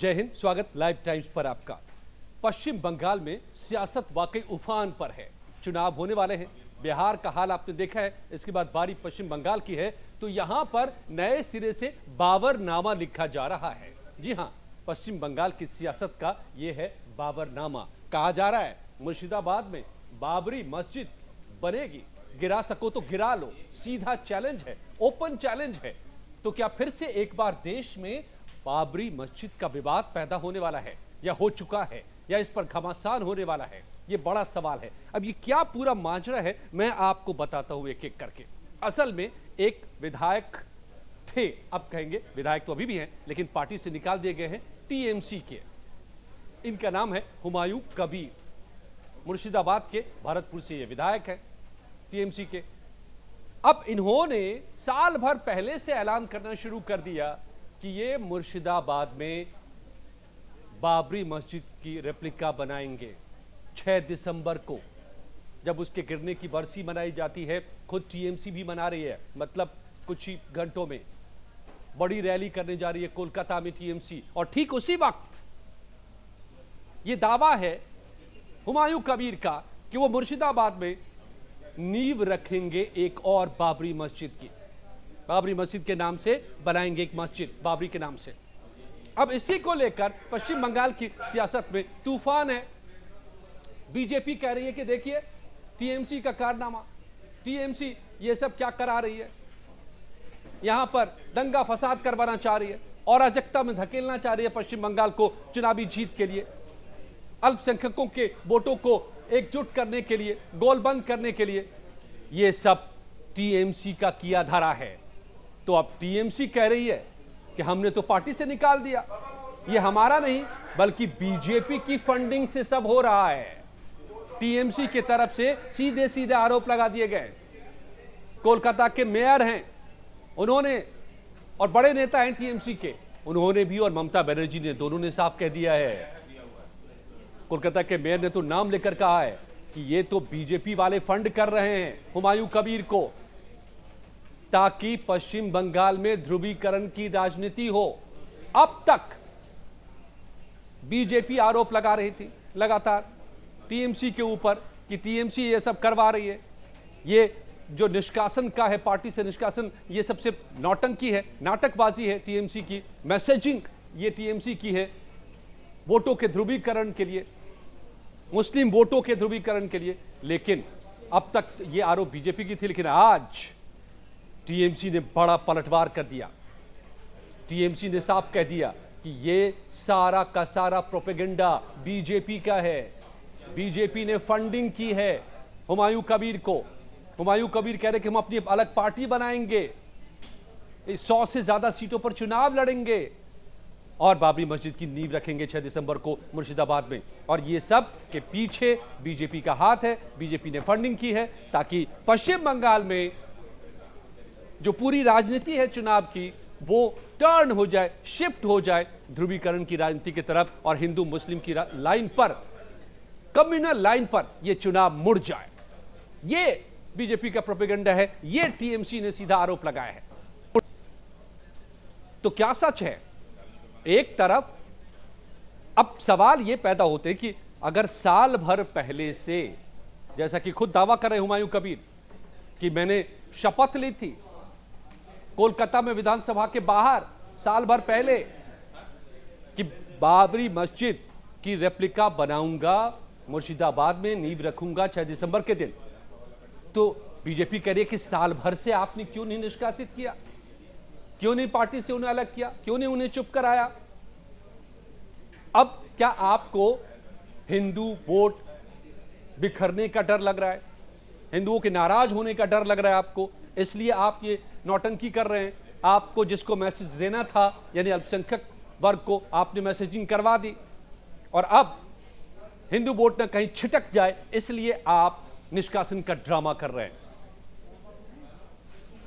जय हिंद, स्वागत live times पर आपका। पश्चिम बंगाल में सियासत वाकई उफान पर है। चुनाव होने वाले हैं। बिहार का हाल आपने देखा है, इसके बाद बारी पश्चिम बंगाल की है, तो यहां पर नए सिरे से बाबरनामा लिखा जा रहा है। जी हां, पश्चिम बंगाल की सियासत का यह है बाबरनामा। कहा जा रहा है मुर्शिदाबाद में बाबरी मस्जिद बनेगी, गिरा सको तो गिरा लो। सीधा चैलेंज है, ओपन चैलेंज है। तो क्या फिर से एक बार देश में बाबरी मस्जिद का विवाद पैदा होने वाला है, या हो चुका है, या इस पर घमासान होने वाला है? यह बड़ा सवाल है। अब ये क्या पूरा माजरा है, मैं आपको बताता हूं एक एक करके। असल में एक विधायक थे, अब कहेंगे विधायक तो अभी भी हैं, लेकिन पार्टी से निकाल दिए गए हैं, टीएमसी के। इनका नाम है हुमायूं कबीर। मुर्शिदाबाद के भरतपुर से ये विधायक है टीएमसी के। अब इन्होंने साल भर पहले से ऐलान करना शुरू कर दिया कि ये मुर्शिदाबाद में बाबरी मस्जिद की रेप्लिका बनाएंगे 6 दिसंबर को, जब उसके गिरने की बरसी मनाई जाती है। खुद टीएमसी भी मना रही है, मतलब कुछ ही घंटों में बड़ी रैली करने जा रही है कोलकाता में टीएमसी। और ठीक उसी वक्त ये दावा है हुमायूं कबीर का कि वो मुर्शिदाबाद में नींव रखेंगे एक और बाबरी मस्जिद की। बाबरी मस्जिद के नाम से बनाएंगे एक मस्जिद, बाबरी के नाम से। अब इसी को लेकर पश्चिम बंगाल की सियासत में तूफान है। बीजेपी कह रही है कि देखिए टीएमसी का कारनामा, टीएमसी ये सब क्या करा रही है, यहां पर दंगा फसाद करवाना चाह रही है, और अराजकता में धकेलना चाह रही है पश्चिम बंगाल को चुनावी जीत के लिए, अल्पसंख्यकों के वोटों को एकजुट करने के लिए, गोलबंद करने के लिए। यह सब टीएमसी का किया धरा है। तो अब टीएमसी कह रही है कि हमने तो पार्टी से निकाल दिया, ये हमारा नहीं बल्कि बीजेपी की फंडिंग से सब हो रहा है। टीएमसी की तरफ से सीधे सीधे आरोप लगा दिए गए। कोलकाता के मेयर हैं उन्होंने, और बड़े नेता हैं टीएमसी के, उन्होंने भी और ममता बनर्जी ने, दोनों ने साफ कह दिया है। कोलकाता के मेयर ने तो नाम लेकर कहा है कि ये तो बीजेपी वाले फंड कर रहे हैं हुमायूं कबीर को, ताकि पश्चिम बंगाल में ध्रुवीकरण की राजनीति हो। अब तक बीजेपी आरोप लगा रही थी लगातार टीएमसी के ऊपर कि टीएमसी ये सब करवा रही है, ये जो निष्कासन का है, पार्टी से निष्कासन, ये सबसे नौटंकी है, नाटकबाजी है टीएमसी की, मैसेजिंग ये टीएमसी की है वोटों के ध्रुवीकरण के लिए, मुस्लिम वोटों के ध्रुवीकरण के लिए। लेकिन अब तक ये आरोप बीजेपी की थी, लेकिन आज टीएमसी ने बड़ा पलटवार कर दिया। टीएमसी ने साफ कह दिया कि ये सारा का सारा प्रोपेगेंडा बीजेपी का है, बीजेपी ने फंडिंग की है हुमायूं कबीर को। हुमायूं कबीर कह रहे कि हम अपनी अलग पार्टी बनाएंगे, 100 से ज्यादा सीटों पर चुनाव लड़ेंगे और बाबरी मस्जिद की नींव रखेंगे 6 दिसंबर को मुर्शिदाबाद में। और ये सब के पीछे बीजेपी का हाथ है, बीजेपी ने फंडिंग की है, ताकि पश्चिम बंगाल में जो पूरी राजनीति है चुनाव की, वो टर्न हो जाए, शिफ्ट हो जाए ध्रुवीकरण की राजनीति की तरफ, और हिंदू मुस्लिम की लाइन पर, कम्युनल लाइन पर ये चुनाव मुड़ जाए। ये बीजेपी का प्रोपेगेंडा है, ये टीएमसी ने सीधा आरोप लगाया है। तो क्या सच है? एक तरफ अब सवाल यह पैदा होते हैं कि अगर साल भर पहले से, जैसा कि खुद दावा कर रहे हुमायूं कबीर कि मैंने शपथ ली थी कोलकाता में विधानसभा के बाहर साल भर पहले कि बाबरी मस्जिद की रेप्लिका बनाऊंगा, मुर्शिदाबाद में नींव रखूंगा 6 दिसंबर के दिन, तो बीजेपी कह रही है कि साल भर से आपने क्यों नहीं निष्कासित किया, क्यों नहीं पार्टी से उन्हें अलग किया, क्यों नहीं उन्हें चुप कराया? अब क्या आपको हिंदू वोट बिखरने का डर लग रहा है, हिंदुओं के नाराज होने का डर लग रहा है आपको, इसलिए आप ये नौटंकी कर रहे हैं? आपको जिसको मैसेज देना था, यानी अल्पसंख्यक वर्ग को, आपने मैसेजिंग करवा दी, और अब हिंदू वोट न कहीं छिटक जाए इसलिए आप निष्कासन का ड्रामा कर रहे हैं।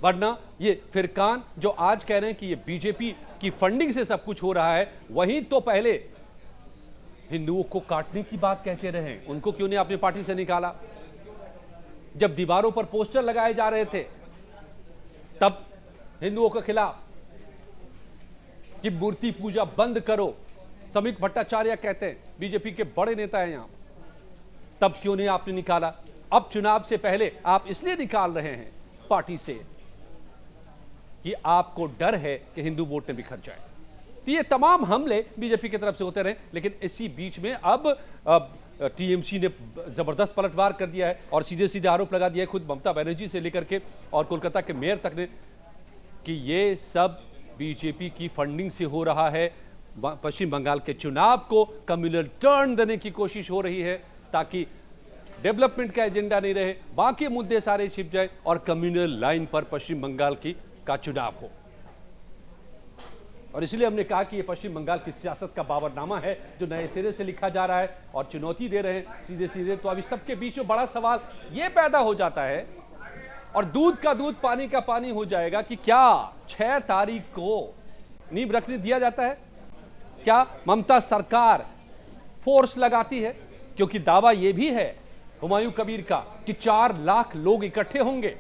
वरना ये फिरकान जो आज कह रहे हैं कि ये बीजेपी की फंडिंग से सब कुछ हो रहा है, वहीं तो पहले हिंदुओं को काटने की बात कहते रहे। उनको क्यों नहीं आपने पार्टी से निकाला? जब दीवारों पर पोस्टर लगाए जा रहे थे तब हिंदुओं के खिलाफ कि मूर्ति पूजा बंद करो, समीक भट्टाचार्य कहते हैं बीजेपी के बड़े नेता हैं यहां, तब क्यों नहीं आपने निकाला? अब चुनाव से पहले आप इसलिए निकाल रहे हैं पार्टी से कि आपको डर है कि हिंदू वोट में बिखर जाए। तो ये तमाम हमले बीजेपी की तरफ से होते रहे, लेकिन इसी बीच में अब टीएमसी ने जबरदस्त पलटवार कर दिया है और सीधे सीधे आरोप लगा दिया है खुद ममता बनर्जी से लेकर के और कोलकाता के मेयर तक ने कि ये सब बीजेपी की फंडिंग से हो रहा है। पश्चिम बंगाल के चुनाव को कम्युनल टर्न देने की कोशिश हो रही है ताकि डेवलपमेंट का एजेंडा नहीं रहे, बाकी मुद्दे सारे छिप जाए और कम्युनल लाइन पर पश्चिम बंगाल का चुनाव हो। और इसलिए हमने कहा कि ये पश्चिम बंगाल की सियासत का बाबरनामा है जो नए सिरे से लिखा जा रहा है और चुनौती दे रहे हैं सीधे सीधे। तो अभी सबके बीच में बड़ा सवाल ये पैदा हो जाता है और दूध का दूध पानी का पानी हो जाएगा कि क्या 6 तारीख को नींव रखने दिया जाता है? क्या ममता सरकार फोर्स लगाती है? क्योंकि दावा यह भी है हुमायूं कबीर का कि 4 लाख लोग इकट्ठे होंगे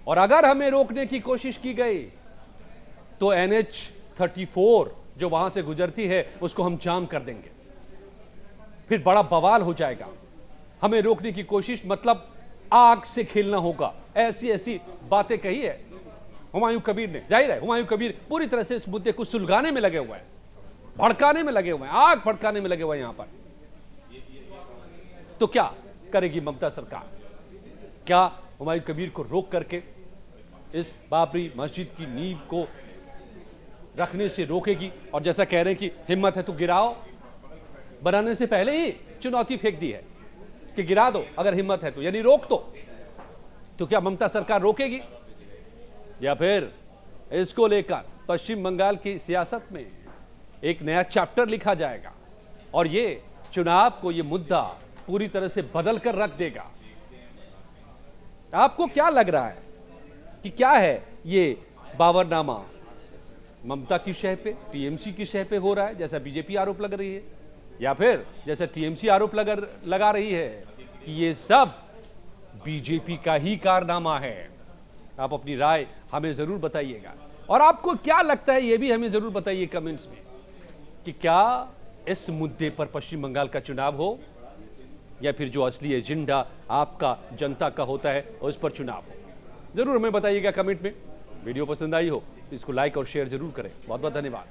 और अगर हमें रोकने की कोशिश की गई तो NH-34 जो वहां से गुजरती है उसको हम जाम कर देंगे, फिर बड़ा बवाल हो जाएगा। हमें रोकने की कोशिश मतलब आग से खेलना होगा, ऐसी ऐसी बातें कही है हुमायूं कबीर ने। जाहिर है हुमायूं कबीर पूरी तरह से इस मुद्दे को सुलगाने में लगे हुए हैं, भड़काने में लगे हुए हैं, आग भड़काने में लगे हुए हैं यहां पर। तो क्या करेगी ममता सरकार? क्या हुमायूं कबीर को रोक करके इस बाबरी मस्जिद की नींव को रखने से रोकेगी? और जैसा कह रहे हैं कि हिम्मत है तो गिराओ, बनाने से पहले ही चुनौती फेंक दी है कि गिरा दो अगर हिम्मत है तो, यानी रोक दो। तो क्या ममता सरकार रोकेगी या फिर इसको लेकर पश्चिम बंगाल की सियासत में एक नया चैप्टर लिखा जाएगा और ये चुनाव को, ये मुद्दा पूरी तरह से बदल कर रख देगा? आपको क्या लग रहा है कि क्या है ये बाबरनामा? ममता की शह पे, टीएमसी की शह पे हो रहा है जैसा बीजेपी आरोप लग रही है, या फिर जैसा टीएमसी आरोप लगा रही है कि ये सब बीजेपी का ही कारनामा है? आप अपनी राय हमें जरूर बताइएगा और आपको क्या लगता है ये भी हमें जरूर बताइए कमेंट्स में कि क्या इस मुद्दे पर पश्चिम बंगाल का चुनाव हो या फिर जो असली एजेंडा आपका जनता का होता है उस पर चुनाव हो। जरूर हमें बताइएगा कमेंट में। वीडियो पसंद आई हो तो इसको लाइक और शेयर जरूर करें। बहुत बहुत धन्यवाद।